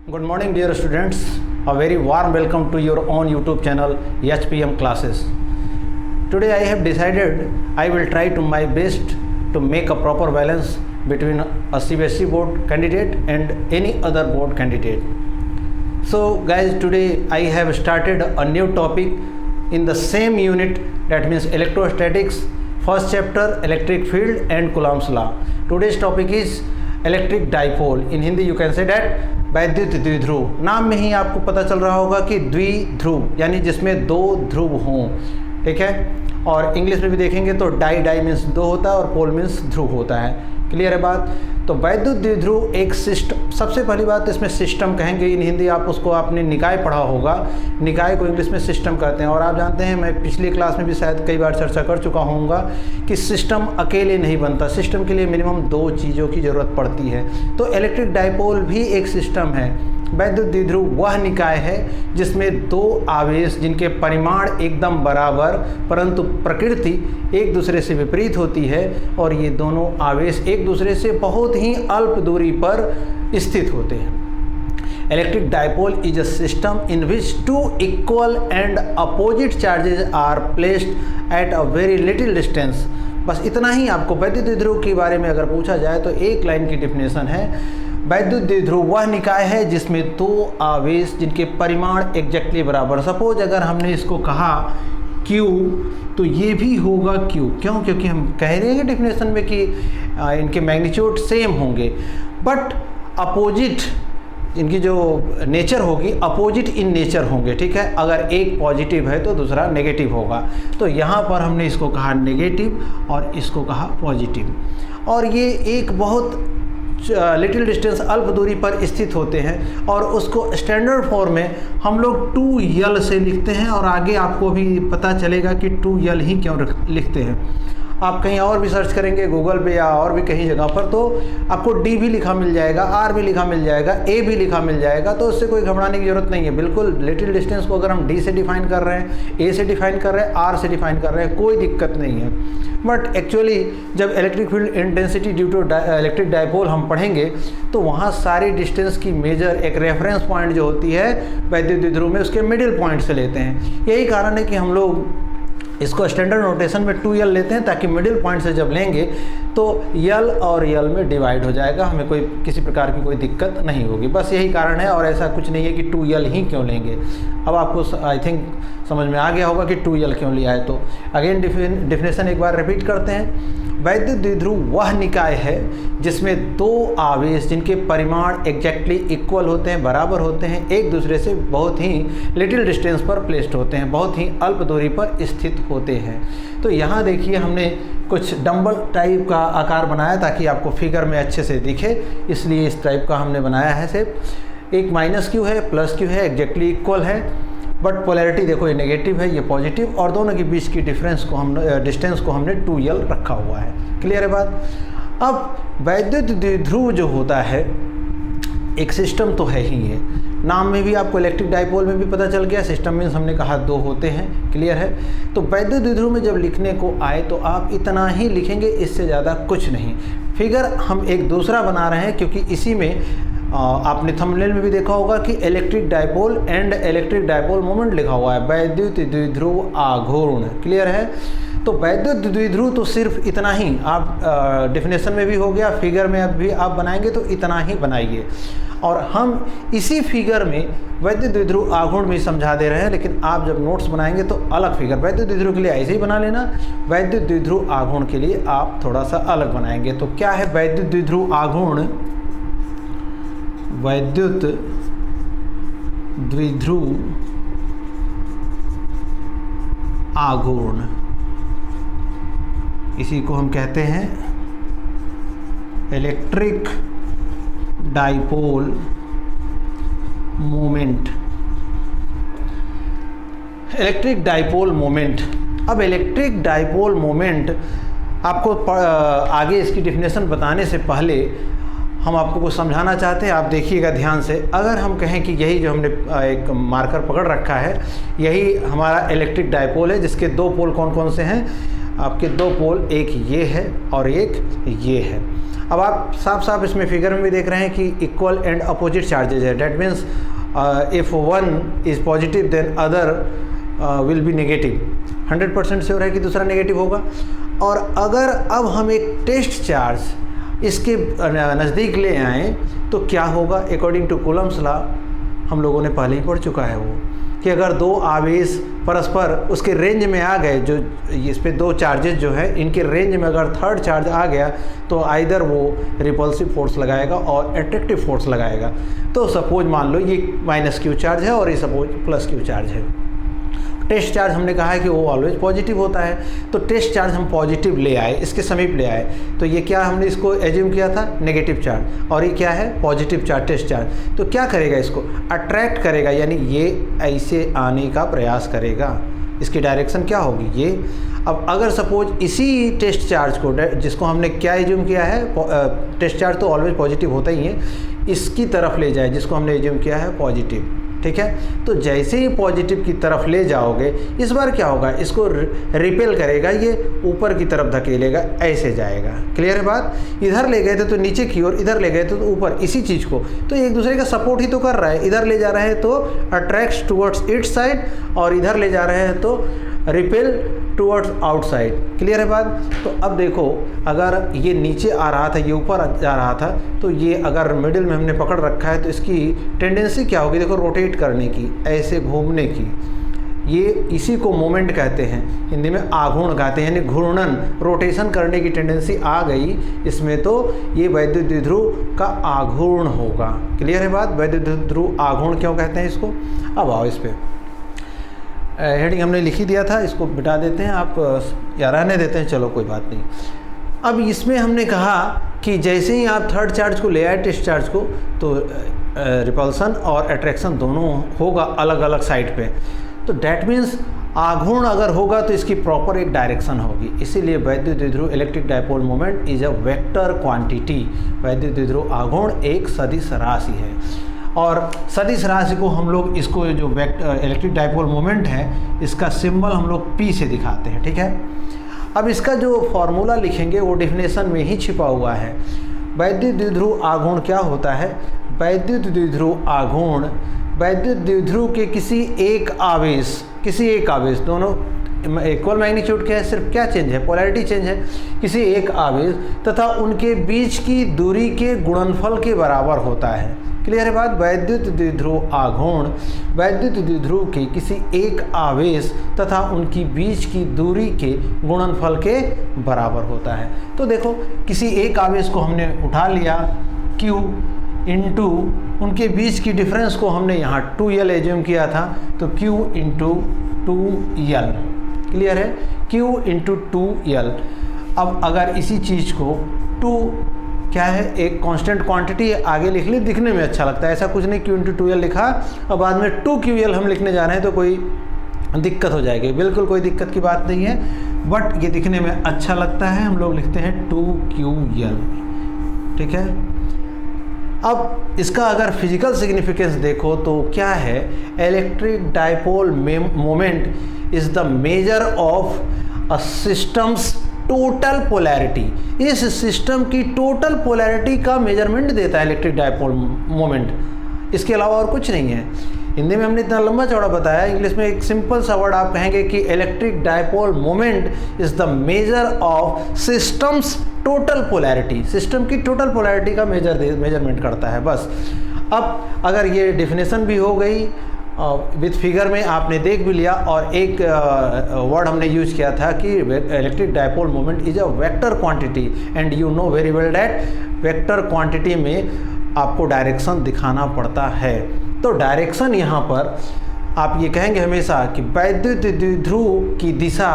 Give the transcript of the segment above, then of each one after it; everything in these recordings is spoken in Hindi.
Good morning dear students, a very warm welcome to your own YouTube channel HPM classes. Today I have decided I will try to my best to make a proper balance between a CBSE board candidate and any other board candidate. So guys, today I have started a new topic in the same unit, that means electrostatics, first chapter electric field and Coulomb's law. Today's topic is electric dipole, in Hindi you can say that वैद्युत द्विध्रुव। नाम में ही आपको पता चल रहा होगा कि द्विध्रुव यानी जिसमें दो ध्रुव हों, ठीक है। और इंग्लिश में भी देखेंगे तो डाई मीन्स दो होता है और पोल मीन्स ध्रुव होता है। क्लियर है बात। तो वैद्युत द्विध्रुव एक सिस्टम, सबसे पहली बात इसमें सिस्टम कहेंगे, इन हिंदी आप उसको आपने निकाय पढ़ा होगा, निकाय को इंग्लिश में सिस्टम कहते हैं। और आप जानते हैं, मैं पिछली क्लास में भी शायद कई बार चर्चा कर चुका होऊंगा कि सिस्टम अकेले नहीं बनता, सिस्टम के लिए मिनिमम दो चीज़ों की ज़रूरत पड़ती है। तो इलेक्ट्रिक डाइपोल भी एक सिस्टम है। वैद्युत द्विध्रुव वह निकाय है जिसमें दो आवेश जिनके परिमाण एकदम बराबर परंतु प्रकृति एक दूसरे से विपरीत होती है, और ये दोनों आवेश एक दूसरे से बहुत ही अल्प दूरी पर स्थित होते हैं। Electric dipole is a system in which two equal and opposite charges are placed at a very little distance. बस इतना ही आपको वैद्युत द्विध्रुव के बारे में अगर पूछा जाए तो एक लाइन की डिफिनेशन है, वैद्युत द्विध्रुव वह निकाय है जिसमें दो आवेश जिनके परिमाण एग्जैक्टली बराबर। सपोज अगर हमने इसको कहा Q तो ये भी होगा Q, क्यों? क्योंकि हम कह रहे हैं डिफिनेशन में कि इनके मैग्नीट्यूड सेम होंगे, बट अपोजिट इनकी जो नेचर होगी अपोजिट इन नेचर होंगे, ठीक है। अगर एक पॉजिटिव है तो दूसरा नेगेटिव होगा। तो यहाँ पर हमने इसको कहा नेगेटिव और इसको कहा पॉजिटिव, और ये एक बहुत लिटिल डिस्टेंस अल्प दूरी पर स्थित होते हैं, और उसको स्टैंडर्ड फॉर्म में हम लोग 2L से लिखते हैं। और आगे आपको भी पता चलेगा कि 2L ही क्यों लिखते हैं। आप कहीं और भी सर्च करेंगे गूगल पे या और भी कहीं जगह पर तो आपको D भी लिखा मिल जाएगा, R भी लिखा मिल जाएगा, A भी लिखा मिल जाएगा। तो उससे कोई घबराने की ज़रूरत नहीं है। बिल्कुल लिटिल डिस्टेंस को अगर हम D से डिफाइन कर रहे हैं, A से डिफाइन कर रहे हैं, R से डिफाइन कर रहे हैं, कोई दिक्कत नहीं है। बट एक्चुअली जब electric field intensity due to electric dipole हम पढ़ेंगे तो वहाँ सारी डिस्टेंस की मेजर एक रेफरेंस पॉइंट जो होती है वैद्युत द्विध्रुव में उसके मिडिल पॉइंट से लेते हैं। यही कारण है कि हम लोग इसको स्टैंडर्ड नोटेशन में 2L लेते हैं, ताकि मिडिल पॉइंट से जब लेंगे तो L और L में डिवाइड हो जाएगा, हमें कोई किसी प्रकार की कोई दिक्कत नहीं होगी। बस यही कारण है, और ऐसा कुछ नहीं है कि 2L ही क्यों लेंगे। अब आपको आई थिंक समझ में आ गया होगा कि 2L क्यों लिया है। तो अगेन डिफिनेशन एक बार रिपीट करते हैं। वैद्युत द्विध्रुव वह निकाय है जिसमें दो आवेश जिनके परिमाण एग्जैक्टली इक्वल होते हैं, बराबर होते हैं, एक दूसरे से बहुत ही लिटिल डिस्टेंस पर प्लेस्ड होते हैं, बहुत ही अल्प दूरी पर स्थित होते हैं। तो यहाँ देखिए हमने कुछ डंबल टाइप का आकार बनाया ताकि आपको फिगर में अच्छे से दिखे, इसलिए इस टाइप का हमने बनाया है। सिर्फ एक -Q है, +Q है, एग्जैक्टली इक्वल है, बट पोलैरिटी देखो ये नेगेटिव है, ये पॉजिटिव, और दोनों के बीच की डिफरेंस को हम डिस्टेंस को हमने 2L रखा हुआ है। क्लियर है बात। अब वैद्युत द्विध्रुव जो होता है एक सिस्टम तो है ही है, नाम में भी आपको इलेक्ट्रिक डाइपोल में भी पता चल गया, सिस्टम मीन्स हमने कहा दो होते हैं। क्लियर है। तो वैद्युत द्विध्रुव में जब लिखने को आए तो आप इतना ही लिखेंगे, इससे ज़्यादा कुछ नहीं। फिगर हम एक दूसरा बना रहे हैं क्योंकि इसी में आपने थंबनेल में भी देखा होगा कि electric dipole and electric dipole moment लिखा हुआ है, वैद्युत द्विध्रुव आघूर्ण। क्लियर है। तो वैद्युत द्विध्रुव तो सिर्फ इतना ही आप डेफिनेशन में भी हो गया, फिगर में भी आप बनाएंगे तो इतना ही बनाइए। और हम इसी फिगर में वैद्युत द्विध्रुव आघूर्ण भी समझा दे रहे हैं, लेकिन आप जब नोट्स बनाएंगे तो अलग फिगर, वैद्युत द्विध्रुव के लिए ऐसे ही बना लेना, वैद्युत द्विध्रुव आघूर्ण के लिए आप थोड़ा सा अलग बनाएंगे। तो क्या है वैद्युत द्विध्रुव आघूर्ण? वैद्युत द्विध्रुव आघूर्ण, इसी को हम कहते हैं electric dipole moment. Electric dipole moment. अब इलेक्ट्रिक डाइपोल मोमेंट आपको आगे इसकी डिफिनेशन बताने से पहले हम आपको कुछ समझाना चाहते हैं, आप देखिएगा ध्यान से। अगर हम कहें कि यही जो हमने एक मार्कर पकड़ रखा है, यही हमारा इलेक्ट्रिक डाइपोल है, जिसके दो पोल कौन कौन से हैं? आपके दो पोल, एक ये है और एक ये है। अब आप साफ साफ इसमें फिगर में भी देख रहे हैं कि इक्वल एंड अपोजिट चार्जेज है। That means if one is positive then other will be negative. 100% sure है कि दूसरा नेगेटिव होगा। और अगर अब हम एक टेस्ट चार्ज इसके नज़दीक ले आएँ तो क्या होगा? अकॉर्डिंग टू कूलम्स लॉ हम लोगों ने पहले ही पढ़ चुका है वो, कि अगर दो आवेश परस्पर उसके रेंज में आ गए, जो इस पे दो चार्जेस जो है इनके रेंज में अगर थर्ड चार्ज आ गया तो आइदर वो रिपल्सिव फोर्स लगाएगा और अट्रैक्टिव फोर्स लगाएगा। तो सपोज मान लो ये -q चार्ज है और ये सपोज +q चार्ज है। टेस्ट चार्ज हमने कहा है कि वो ऑलवेज पॉजिटिव होता है, तो टेस्ट चार्ज हम पॉजिटिव ले आए, इसके समीप ले आए, तो ये क्या हमने इसको एज्यूम किया था? Negative charge. और ये क्या है? Positive charge, test charge. तो क्या करेगा? इसको अट्रैक्ट करेगा, यानी ये ऐसे आने का प्रयास करेगा। इसकी डायरेक्शन क्या होगी? ये। अब अगर सपोज इसी टेस्ट चार्ज को, जिसको हमने क्या एज्यूम किया है, टेस्ट चार्ज तो ऑलवेज पॉजिटिव होता ही है, इसकी तरफ ले जाए जिसको हमने एज्यूम किया है पॉजिटिव, ठीक है। तो जैसे ही पॉजिटिव की तरफ ले जाओगे, इस बार क्या होगा? इसको रिपेल करेगा, ये ऊपर की तरफ धकेलेगा, ऐसे जाएगा। क्लियर है बात? इधर ले गए थे तो नीचे की ओर, इधर ले गए थे तो ऊपर, इसी चीज़ को तो एक दूसरे का सपोर्ट ही तो कर रहा है। इधर ले जा रहे हैं तो अट्रैक्ट्स टुवर्ड्स इट्स साइड, और इधर ले जा रहे हैं तो रिपेल टुवर्ड्स आउटसाइड। क्लियर है बात? तो अब देखो, अगर ये नीचे आ रहा था, ये ऊपर जा रहा था, तो ये अगर मिडिल में हमने पकड़ रखा है तो इसकी टेंडेंसी क्या होगी? देखो, रोटेट करने की, ऐसे घूमने की। ये इसी को मोमेंट कहते हैं, हिंदी में आघूर्ण कहते हैं, यानी घूर्णन, रोटेशन करने की टेंडेंसी आ गई इसमें, तो ये वैद्युत द्विध्रुव का आघूर्ण होगा। क्लियर है बात? वैद्युत द्विध्रुव आघूर्ण क्यों कहते हैं इसको? अब आओ इस पर, हेडिंग हमने लिख ही दिया था, इसको मिटा देते हैं, आप या रहने देते हैं, चलो कोई बात नहीं। अब इसमें हमने कहा कि जैसे ही आप थर्ड चार्ज को ले आए, टेस्ट चार्ज को, तो रिपल्सन और अट्रैक्शन दोनों होगा अलग अलग साइड पे। तो डैट मीन्स आघूर्ण अगर होगा तो इसकी प्रॉपर एक डायरेक्शन होगी। इसीलिए वैद्युत द्विध्रुव electric dipole moment is a vector quantity. वैद्युत द्विध्रुव आघूर्ण एक सदिश राशि है, और सदिश राशि को हम लोग, इसको जो इलेक्ट्रिक डायपोल मोमेंट है, इसका सिंबल हम लोग P से दिखाते हैं, ठीक है। अब इसका जो फॉर्मूला लिखेंगे वो डेफिनेशन में ही छिपा हुआ है। वैद्युत द्विध्रुव आघूर्ण क्या होता है? वैद्युत द्विध्रुव आघूर्ण वैद्युत द्विध्रुव के किसी एक आवेश, दोनों इक्वल मैग्नीट्यूड के है, सिर्फ क्या चेंज है? पोलैरिटी चेंज है। किसी एक आवेश तथा उनके बीच की दूरी के गुणनफल के बराबर होता है। क्लियर है बात? वैद्युत द्विध्रुव आघूर्ण वैद्युत द्विध्रुव के किसी एक आवेश तथा उनकी बीच की दूरी के गुणनफल के बराबर होता है। तो देखो, किसी एक आवेश को हमने उठा लिया, Q इंटू उनके बीच की डिफरेंस को हमने यहाँ 2L एज्यूम किया था, तो Q इंटू 2L। क्लियर है? Q into 2L। अब अगर इसी चीज़ को 2 क्या है, एक कांस्टेंट क्वांटिटी आगे लिख ली, दिखने में अच्छा लगता है, ऐसा कुछ नहीं, Q इंटू 2L लिखा और बाद में 2QL हम लिखने जा रहे हैं तो कोई दिक्कत हो जाएगी। बिल्कुल कोई दिक्कत की बात नहीं है, बट ये दिखने में अच्छा लगता है, हम लोग लिखते हैं 2QL, ठीक है। अब इसका अगर फिजिकल सिग्निफिकेंस देखो तो क्या है? Electric dipole moment is the measure of a systems total polarity. इस सिस्टम की टोटल पोलैरिटी का मेजरमेंट देता है इलेक्ट्रिक डायपोल मोमेंट, इसके अलावा और कुछ नहीं है। हिंदी में हमने इतना लंबा चौड़ा बताया, इंग्लिश में एक सिंपल सा वर्ड आप कहेंगे कि electric dipole moment is the measure of systems total polarity. System की टोटल पोलैरिटी का मेजरमेंट करता है, बस। अब अगर ये डेफिनेशन भी हो गई, विथ फिगर में आपने देख भी लिया, और एक वर्ड हमने यूज किया था कि electric dipole moment is a vector quantity, and you know very well that vector quantity में आपको डायरेक्शन दिखाना पड़ता है। तो डायरेक्शन यहाँ पर आप ये कहेंगे हमेशा कि वैद्युत द्विध्रुव की दिशा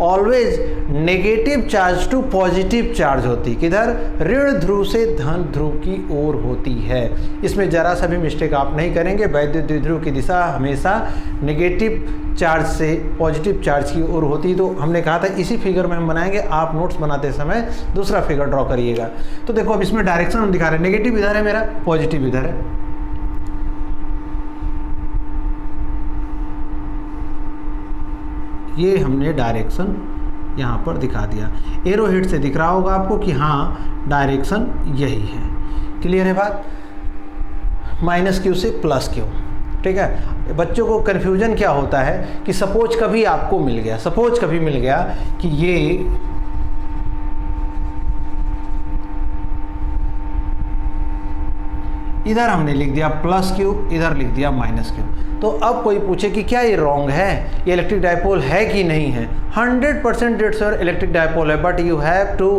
always negative charge to positive charge होती, किधर? ऋण ध्रुव से धन ध्रुव की ओर होती है। इसमें जरा सा भी मिस्टेक आप नहीं करेंगे। वैद्युत द्विध्रुव की दिशा हमेशा नेगेटिव चार्ज से पॉजिटिव चार्ज की ओर होती है। तो हमने कहा था इसी फिगर में हम बनाएंगे, आप नोट्स बनाते समय दूसरा फिगर ड्रॉ करिएगा। तो देखो, अब इसमें डायरेक्शन हम दिखा रहे हैं, नेगेटिव इधर है मेरा, पॉजिटिव इधर है। ये हमने डायरेक्शन यहाँ पर दिखा दिया। एरो हेड से दिख रहा होगा आपको कि हाँ डायरेक्शन यही है। क्लियर है बात? -q से +q। ठीक है, बच्चों को कन्फ्यूजन क्या होता है कि सपोज कभी आपको मिल गया कि ये इधर हमने लिख दिया +q, इधर लिख दिया -q, तो अब कोई पूछे कि क्या ये रॉन्ग है, ये इलेक्ट्रिक डायपोल है कि नहीं है? 100% इट्स योर इलेक्ट्रिक डायपोल है, but you have to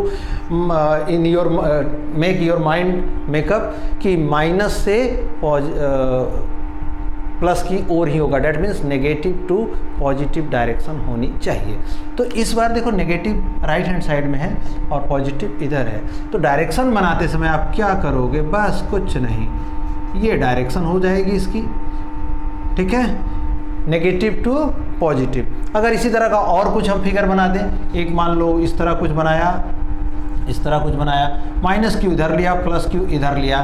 in your make your mind makeup कि माइनस से प्लस की ओर ही होगा। That means negative to positive direction होनी चाहिए। तो इस बार देखो नेगेटिव राइट हैंड साइड में है और पॉजिटिव इधर है, तो डायरेक्शन बनाते समय आप क्या करोगे? बस कुछ नहीं, ये डायरेक्शन हो जाएगी इसकी। ठीक है, नेगेटिव टू पॉजिटिव। अगर इसी तरह का और कुछ हम फिगर बना दें, एक मान लो इस तरह कुछ बनाया, इस तरह कुछ बनाया, -q इधर लिया, +q इधर लिया,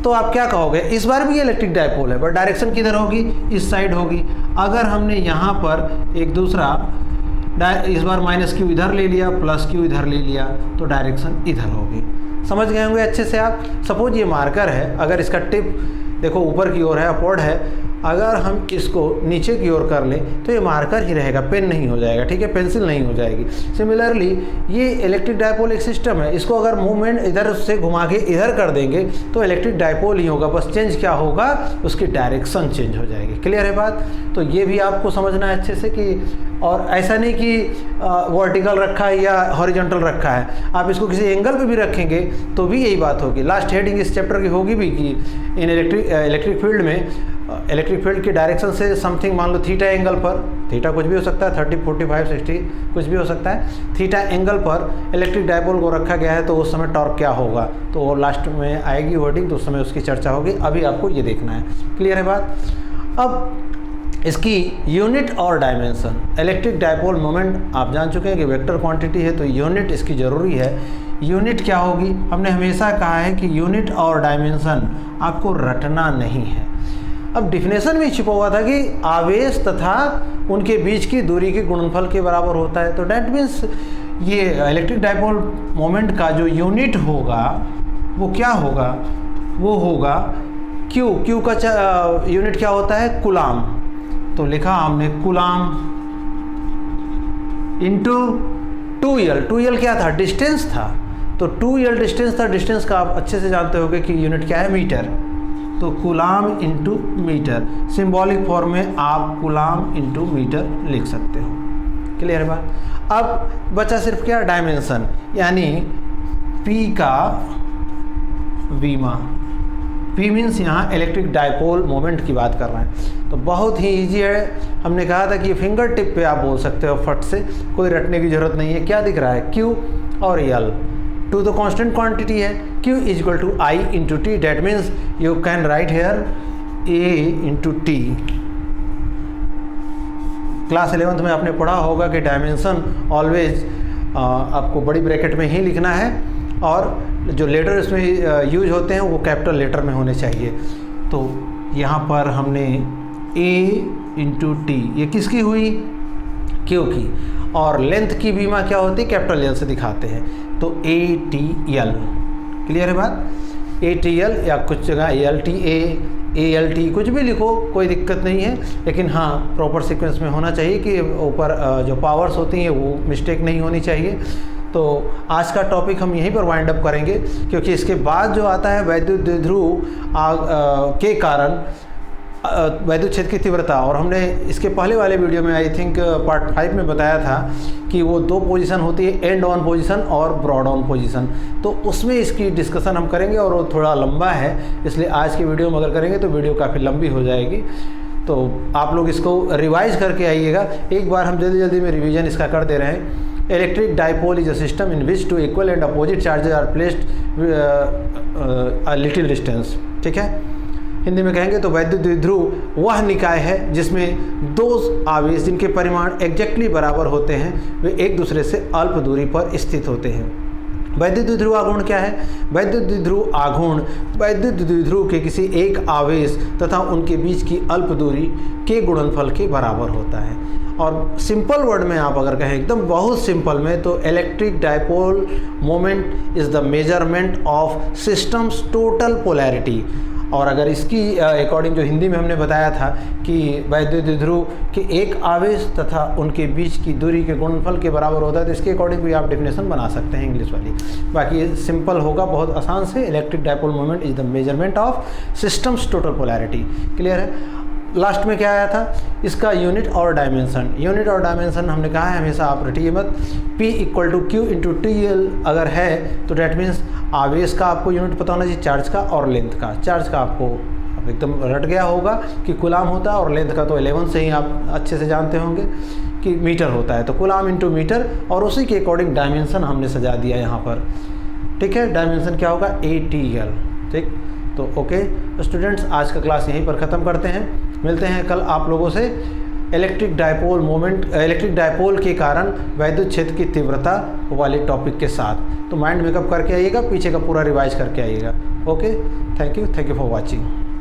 तो आप क्या कहोगे? इस बार भी ये इलेक्ट्रिक डायपोल है, बट डायरेक्शन किधर होगी? इस साइड होगी। अगर हमने यहाँ पर एक दूसरा इस बार -q इधर ले लिया, +q इधर ले लिया, तो डायरेक्शन इधर होगी। समझ गए होंगे अच्छे से आप? सपोज ये मार्कर है, अगर इसका टिप देखो ऊपर की ओर है, अपवर्ड है, अगर हम इसको नीचे की ओर कर लें तो ये मार्कर ही रहेगा, पेन नहीं हो जाएगा। ठीक है, पेंसिल नहीं हो जाएगी। सिमिलरली ये इलेक्ट्रिक डायपोल एक सिस्टम है, इसको अगर मूवमेंट इधर से घुमा के इधर कर देंगे तो इलेक्ट्रिक डायपोल ही होगा, बस चेंज क्या होगा? उसकी डायरेक्शन चेंज हो जाएगी। क्लियर है बात? तो ये भी आपको समझना है अच्छे से कि, और ऐसा नहीं कि वर्टिकल रखा है या हॉरिजॉन्टल रखा है, आप इसको किसी एंगल पे भी रखेंगे तो भी यही बात होगी। लास्ट हेडिंग इस चैप्टर की होगी भी कि इन इलेक्ट्रिक फील्ड में इलेक्ट्रिक फील्ड की डायरेक्शन से समथिंग मान लो थीटा एंगल पर, थीटा कुछ भी हो सकता है, 30, 45, 60 कुछ भी हो सकता है, थीटा एंगल पर इलेक्ट्रिक डायपोल को रखा गया है, तो उस समय टॉर्क क्या होगा, तो वो लास्ट में आएगी वर्डिंग, तो उस समय उसकी चर्चा होगी। अभी आपको ये देखना है। क्लियर है बात? अब इसकी यूनिट और डायमेंशन, इलेक्ट्रिक डायपोल मोमेंट आप जान चुके हैं कि वेक्टर क्वांटिटी है, तो यूनिट इसकी ज़रूरी है। यूनिट क्या होगी? हमने हमेशा कहा है कि यूनिट और डायमेंशन आपको रटना नहीं है। अब डिफिनेशन में छिपा हुआ था कि आवेश तथा उनके बीच की दूरी के गुणनफल के बराबर होता है, तो डेट मीन्स ये इलेक्ट्रिक डायपोल मोमेंट का जो यूनिट होगा वो क्या होगा? वो होगा क्यू का यूनिट क्या होता है? कूलाम। तो लिखा हमने कूलाम इंटू 2L क्या था? डिस्टेंस था, तो 2L डिस्टेंस था। डिस्टेंस का आप अच्छे से जानते होंगे कि यूनिट क्या है? मीटर। तो coulomb into metre, symbolic form में आप कूलाम इंटू मीटर लिख सकते हो। क्लियर है बात? अब बचा सिर्फ क्या? डायमेंशन, यानी P का वीमा। P मीन्स यहाँ इलेक्ट्रिक डायपोल मोमेंट की बात कर रहे हैं, तो बहुत ही ईजी है। हमने कहा था कि फिंगर टिप पे आप बोल सकते हो फट से, कोई रटने की जरूरत नहीं है। क्या दिख रहा है? Q और L, टू तो कांस्टेंट क्वांटिटी है, Q = I × T, that means you can write here A × T। Class 11th में आपने पढ़ा होगा कि डायमेंशन ऑलवेज आपको बड़ी ब्रैकेट में ही लिखना है, और जो लेटर इसमें यूज होते हैं वो कैपिटल लेटर में होने चाहिए। तो यहाँ पर हमने A × T, ये किसकी हुई? Q की। और लेंथ की बीमा क्या होती है? कैपिटल L से दिखाते हैं, तो ATL। क्लियर है बात? ATL या कुछ जगह ALTA, ALT कुछ भी लिखो, कोई दिक्कत नहीं है, लेकिन हाँ प्रॉपर सीक्वेंस में होना चाहिए कि ऊपर जो पावर्स होती हैं वो मिस्टेक नहीं होनी चाहिए। तो आज का टॉपिक हम यहीं पर वाइंड अप करेंगे, क्योंकि इसके बाद जो आता है वैद्युत द्विध्रुव के कारण वैद्युत क्षेत्र की तीव्रता, और हमने इसके पहले वाले वीडियो में आई थिंक पार्ट 5 में बताया था कि वो 2 पोजीशन होती है, एंड ऑन पोजीशन और ब्रॉड ऑन पोजीशन, तो उसमें इसकी डिस्कशन हम करेंगे, और वो थोड़ा लंबा है, इसलिए आज की वीडियो में अगर करेंगे तो वीडियो काफ़ी लंबी हो जाएगी। तो आप लोग इसको रिवाइज करके आइएगा। एक बार हम जल्दी में रिवीजन इसका कर दे रहे हैं। Electric dipole is a system in which 2 equal and opposite charges are placed a little distance. ठीक है, हिंदी में कहेंगे तो वैद्युत द्विध्रुव वह निकाय है जिसमें 2 आवेश जिनके परिमाण एग्जैक्टली बराबर होते हैं वे एक दूसरे से अल्प दूरी पर स्थित होते हैं। वैद्युत द्विध्रुव आघूर्ण क्या है? वैद्युत द्विध्रुव आघूर्ण वैद्युत द्विध्रुव के किसी एक आवेश तथा उनके बीच की अल्प दूरी के गुणनफल के बराबर होता है। और सिंपल वर्ड में आप अगर कहें एकदम बहुत सिंपल में, तो electric dipole moment is the measurement of systems total polarity. और अगर इसकी अकॉर्डिंग जो हिंदी में हमने बताया था कि वैद्युत ध्रुव के एक आवेश तथा उनके बीच की दूरी के गुणनफल के बराबर होता है, तो इसके अकॉर्डिंग भी आप डेफिनेशन बना सकते हैं इंग्लिश वाली। बाकी सिंपल होगा बहुत आसान से, electric dipole moment is the measurement of systems total polarity. Clear है। लास्ट में क्या आया था, इसका यूनिट और डायमेंशन। यूनिट और डायमेंशन हमने कहा है हमेशा आप रटिए मत। P equal to Q into TL अगर है तो डैट मीन्स आवेश का आपको यूनिट पता होना चाहिए, चार्ज का और लेंथ का। चार्ज का आपको अब एकदम रट गया होगा कि कुलाम होता है, और लेंथ का तो 11 से ही आप अच्छे से जानते होंगे कि मीटर होता है, तो कुलाम इंटू मीटर, और उसी के अकॉर्डिंग डायमेंशन हमने सजा दिया यहाँ पर। ठीक है, डायमेंशन क्या होगा, ATL। ठीक, तो ओके स्टूडेंट्स, आज का क्लास यहीं पर ख़त्म करते हैं। मिलते हैं कल आप लोगों से electric dipole moment, electric dipole के कारण वैद्युत क्षेत्र की तीव्रता वाले टॉपिक के साथ। तो माइंड मेकअप करके आइएगा, पीछे का पूरा रिवाइज करके आइएगा। Okay, thank you for watching.